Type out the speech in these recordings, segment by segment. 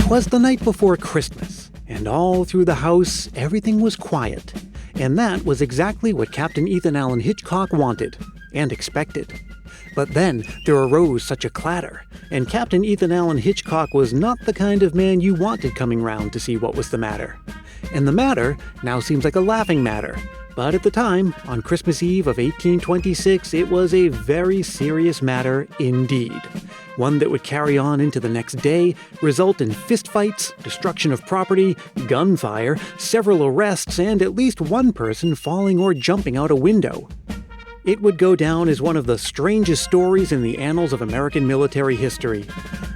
'Twas the night before Christmas, and all through the house everything was quiet. And that was exactly what Captain Ethan Allen Hitchcock wanted, and expected. But then there arose such a clatter, and Captain Ethan Allen Hitchcock was not the kind of man you wanted coming round to see what was the matter. And the matter now seems like a laughing matter. But at the time, on Christmas Eve of 1826, it was a very serious matter indeed. One that would carry on into the next day, result in fistfights, destruction of property, gunfire, several arrests, and at least one person falling or jumping out a window. It would go down as one of the strangest stories in the annals of American military history.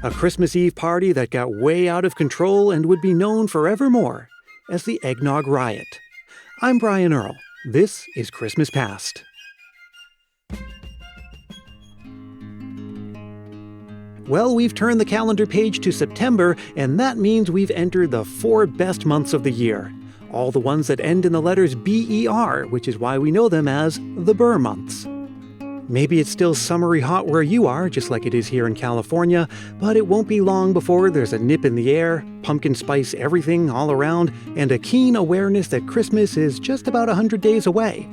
A Christmas Eve party that got way out of control and would be known forevermore as the Eggnog Riot. I'm Brian Earl. This is Christmas Past. Well, we've turned the calendar page to September, and that means we've entered the 4 best months of the year. All the ones that end in the letters B-E-R, which is why we know them as the Burr months. Maybe it's still summery hot where you are, just like it is here in California, but it won't be long before there's a nip in the air, pumpkin spice everything all around, and a keen awareness that Christmas is just about 100 days away.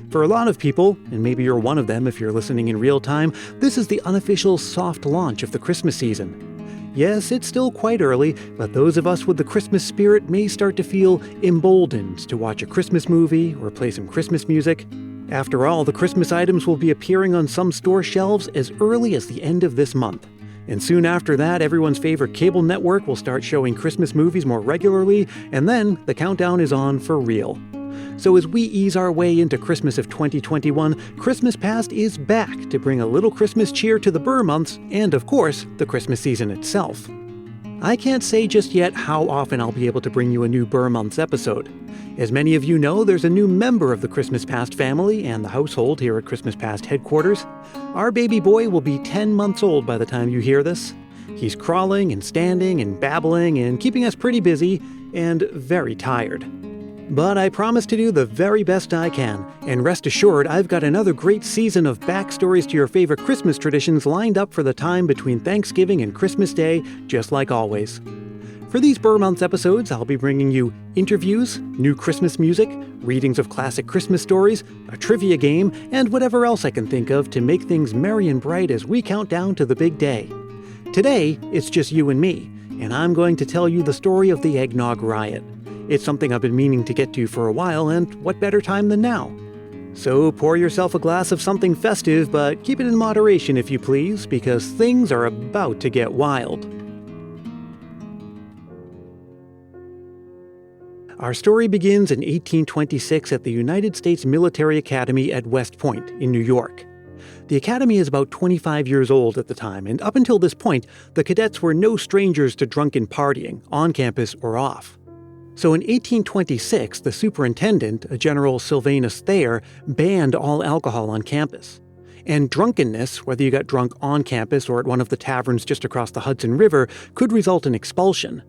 For a lot of people, and maybe you're one of them if you're listening in real time, this is the unofficial soft launch of the Christmas season. Yes, it's still quite early, but those of us with the Christmas spirit may start to feel emboldened to watch a Christmas movie or play some Christmas music. After all, the Christmas items will be appearing on some store shelves as early as the end of this month. And soon after that, everyone's favorite cable network will start showing Christmas movies more regularly, and then the countdown is on for real. So as we ease our way into Christmas of 2021, Christmas Past is back to bring a little Christmas cheer to the Burr months and, of course, the Christmas season itself. I can't say just yet how often I'll be able to bring you a new Burr months episode. As many of you know, there's a new member of the Christmas Past family and the household here at Christmas Past headquarters. Our baby boy will be 10 months old by the time you hear this. He's crawling and standing and babbling and keeping us pretty busy and very tired. But I promise to do the very best I can, and rest assured I've got another great season of backstories to your favorite Christmas traditions lined up for the time between Thanksgiving and Christmas Day, just like always. For these Burr Months episodes, I'll be bringing you interviews, new Christmas music, readings of classic Christmas stories, a trivia game, and whatever else I can think of to make things merry and bright as we count down to the big day. Today, it's just you and me, and I'm going to tell you the story of the Eggnog Riot. It's something I've been meaning to get to for a while, and what better time than now? So pour yourself a glass of something festive, but keep it in moderation if you please, because things are about to get wild. Our story begins in 1826 at the United States Military Academy at Westpoint in New York. The academy is about 25 years old at the time, and up until this point, the cadets were no strangers to drunken partying, on campus or off. So in 1826, the superintendent, a General Sylvanus Thayer, banned all alcohol on campus. And drunkenness, whether you got drunk on campus or at one of the taverns just across the Hudson River, could result in expulsion.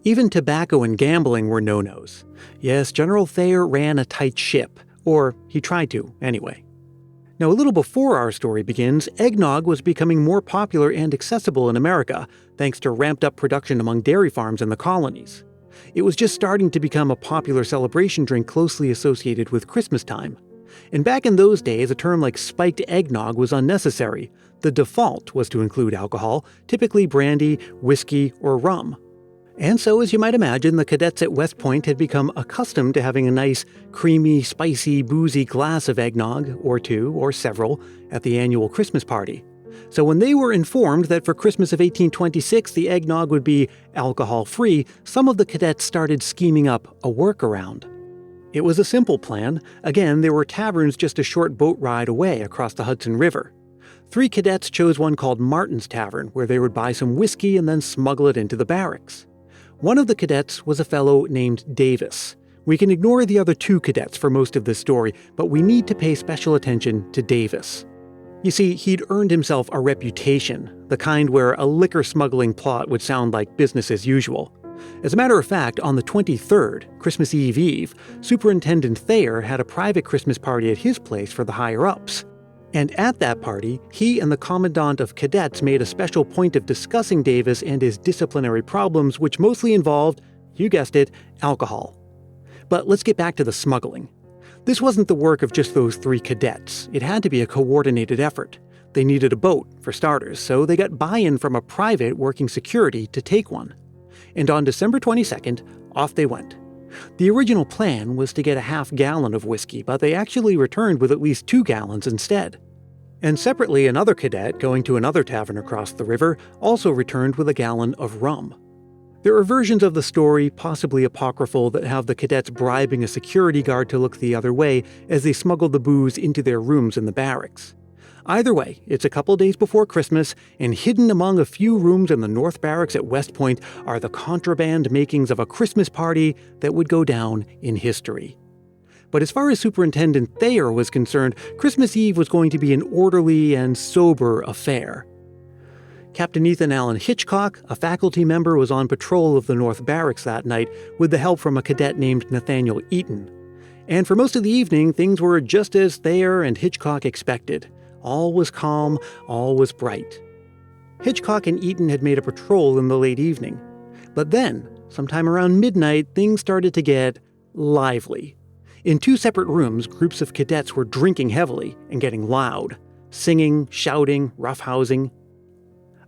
Even tobacco and gambling were no-nos. Yes, General Thayer ran a tight ship, or he tried to, anyway. Now, a little before our story begins, eggnog was becoming more popular and accessible in America, thanks to ramped-up production among dairy farms in the colonies. It was just starting to become a popular celebration drink closely associated with Christmas time. And back in those days, a term like spiked eggnog was unnecessary. The default was to include alcohol, typically brandy, whiskey, or rum. And so, as you might imagine, the cadets at West Point had become accustomed to having a nice, creamy, spicy, boozy glass of eggnog, or two, or several, at the annual Christmas party. So when they were informed that for Christmas of 1826 the eggnog would be alcohol-free, some of the cadets started scheming up a workaround. It was a simple plan. Again, there were taverns just a short boat ride away across the Hudson River. 3 cadets chose one called Martin's Tavern, where they would buy some whiskey and then smuggle it into the barracks. One of the cadets was a fellow named Davis. We can ignore the other 2 cadets for most of this story, but we need to pay special attention to Davis. You see, he'd earned himself a reputation, the kind where a liquor smuggling plot would sound like business as usual. As a matter of fact, on the 23rd, Christmas Eve, Superintendent Thayer had a private Christmas party at his place for the higher-ups. And at that party, he and the commandant of cadets made a special point of discussing Davis and his disciplinary problems, which mostly involved, you guessed it, alcohol. But let's get back to the smuggling. This wasn't the work of just those 3 cadets. It had to be a coordinated effort. They needed a boat, for starters, so they got buy-in from a private working security to take one. And on December 22nd, off they went. The original plan was to get a half-gallon of whiskey, but they actually returned with at least 2 gallons instead. And separately, another cadet, going to another tavern across the river, also returned with a gallon of rum. There are versions of the story, possibly apocryphal, that have the cadets bribing a security guard to look the other way as they smuggled the booze into their rooms in the barracks. Either way, it's a couple days before Christmas, and hidden among a few rooms in the North Barracks at Westpoint are the contraband makings of a Christmas party that would go down in history. But as far as Superintendent Thayer was concerned, Christmas Eve was going to be an orderly and sober affair. Captain Ethan Allen Hitchcock, a faculty member, was on patrol of the North Barracks that night with the help from a cadet named Nathaniel Eaton. And for most of the evening, things were just as Thayer and Hitchcock expected. All was calm, all was bright. Hitchcock and Eaton had made a patrol in the late evening. But then, sometime around midnight, things started to get lively. In 2 separate rooms, groups of cadets were drinking heavily and getting loud, singing, shouting, roughhousing.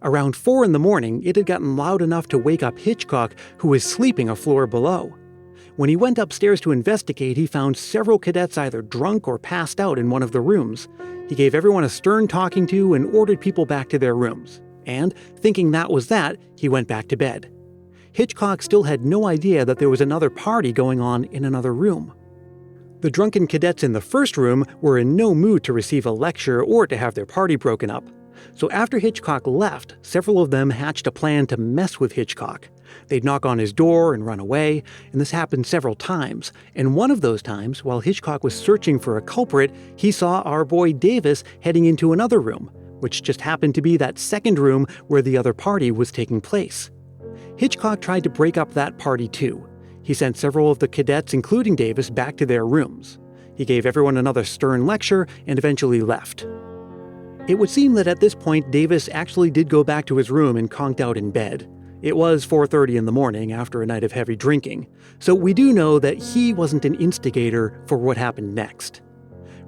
Around 4 in the morning, it had gotten loud enough to wake up Hitchcock, who was sleeping a floor below. When he went upstairs to investigate, he found several cadets either drunk or passed out in one of the rooms. He gave everyone a stern talking to and ordered people back to their rooms. And, thinking that was that, he went back to bed. Hitchcock still had no idea that there was another party going on in another room. The drunken cadets in the first room were in no mood to receive a lecture or to have their party broken up. So after Hitchcock left, several of them hatched a plan to mess with Hitchcock. They'd knock on his door and run away, and this happened several times. And one of those times, while Hitchcock was searching for a culprit, he saw our boy Davis heading into another room, which just happened to be that second room where the other party was taking place. Hitchcock tried to break up that party too. He sent several of the cadets, including Davis, back to their rooms. He gave everyone another stern lecture and eventually left. It would seem that at this point, Davis actually did go back to his room and conked out in bed. It was 4:30 in the morning after a night of heavy drinking, so we do know that he wasn't an instigator for what happened next.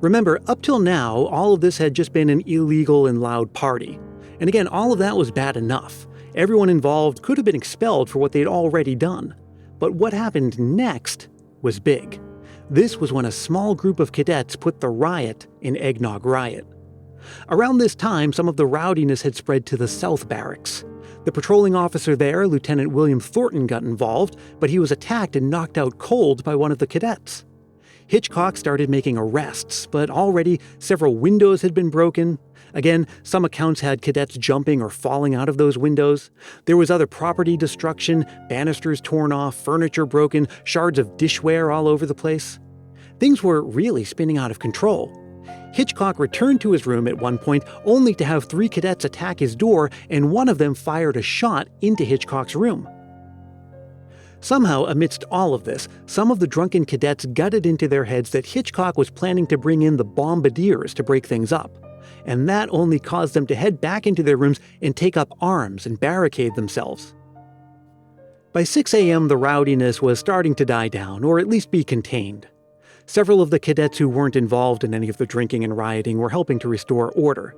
Remember, up till now, all of this had just been an illegal and loud party. And again, all of that was bad enough. Everyone involved could have been expelled for what they'd already done. But what happened next was big. This was when a small group of cadets put the riot in Eggnog Riot. Around this time, some of the rowdiness had spread to the South Barracks. The patrolling officer there, Lieutenant William Thornton, got involved, but he was attacked and knocked out cold by one of the cadets. Hitchcock started making arrests, but already several windows had been broken. Again, some accounts had cadets jumping or falling out of those windows. There was other property destruction, banisters torn off, furniture broken, shards of dishware all over the place. Things were really spinning out of control. Hitchcock returned to his room at one point only to have 3 cadets attack his door, and one of them fired a shot into Hitchcock's room. Somehow, amidst all of this, some of the drunken cadets got it into their heads that Hitchcock was planning to bring in the bombardiers to break things up. And that only caused them to head back into their rooms and take up arms and barricade themselves. By 6 a.m., the rowdiness was starting to die down, or at least be contained. Several of the cadets who weren't involved in any of the drinking and rioting were helping to restore order.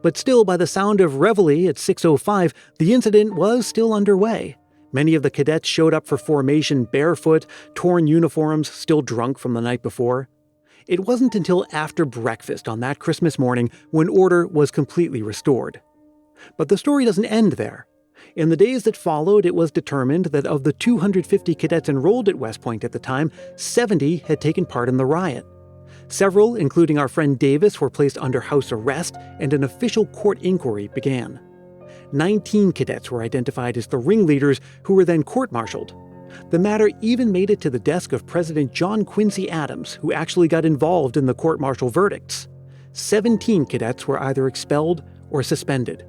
But still, by the sound of reveille at 6:05, the incident was still underway. Many of the cadets showed up for formation barefoot, torn uniforms, still drunk from the night before. It wasn't until after breakfast on that Christmas morning when order was completely restored. But the story doesn't end there. In the days that followed, it was determined that of the 250 cadets enrolled at Westpoint at the time, 70 had taken part in the riot. Several, including our friend Davis, were placed under house arrest, and an official court inquiry began. 19 cadets were identified as the ringleaders, who were then court-martialed. The matter even made it to the desk of President John Quincy Adams, who actually got involved in the court-martial verdicts. 17 cadets were either expelled or suspended.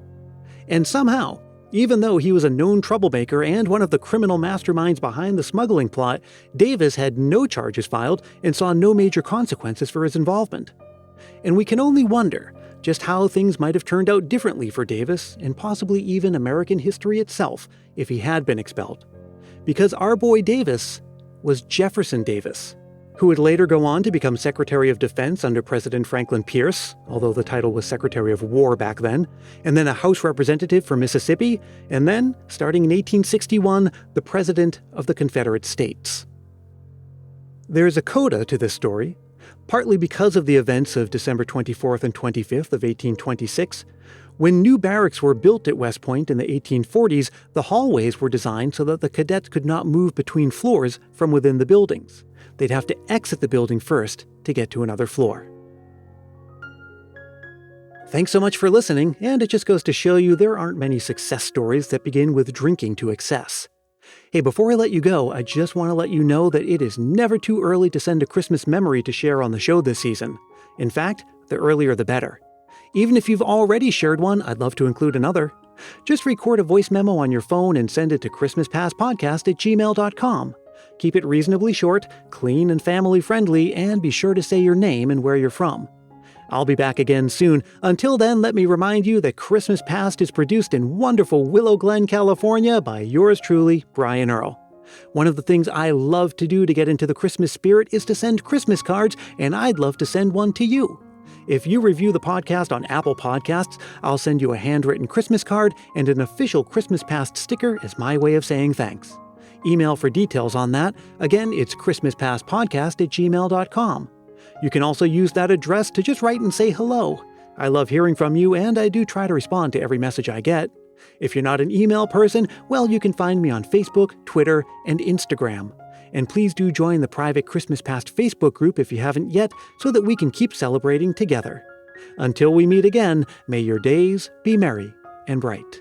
And somehow, even though he was a known troublemaker and one of the criminal masterminds behind the smuggling plot, Davis had no charges filed and saw no major consequences for his involvement. And we can only wonder just how things might have turned out differently for Davis, and possibly even American history itself, if he had been expelled. Because our boy Davis was Jefferson Davis, who would later go on to become Secretary of Defense under President Franklin Pierce, although the title was Secretary of War back then, and then a House Representative for Mississippi, and then, starting in 1861, the President of the Confederate States. There's a coda to this story, partly because of the events of December 24th and 25th of 1826. When new barracks were built at Westpoint in the 1840s, the hallways were designed so that the cadets could not move between floors from within the buildings. They'd have to exit the building first to get to another floor. Thanks so much for listening, and it just goes to show you there aren't many success stories that begin with drinking to excess. Hey, before I let you go, I just want to let you know that it is never too early to send a Christmas memory to share on the show this season. In fact, the earlier the better. Even if you've already shared one, I'd love to include another. Just record a voice memo on your phone and send it to christmaspastpodcast@gmail.com. Keep it reasonably short, clean and family-friendly, and be sure to say your name and where you're from. I'll be back again soon. Until then, let me remind you that Christmas Past is produced in wonderful Willow Glen, California by yours truly, Brian Earl. One of the things I love to do to get into the Christmas spirit is to send Christmas cards, and I'd love to send one to you. If you review the podcast on Apple Podcasts, I'll send you a handwritten Christmas card and an official Christmas Past sticker as my way of saying thanks. Email for details on that. Again, it's christmaspastpodcast@gmail.com. You can also use that address to just write and say hello. I love hearing from you, and I do try to respond to every message I get. If you're not an email person, well, you can find me on Facebook, Twitter, and Instagram. And please do join the private Christmas Past Facebook group if you haven't yet, so that we can keep celebrating together. Until we meet again, may your days be merry and bright.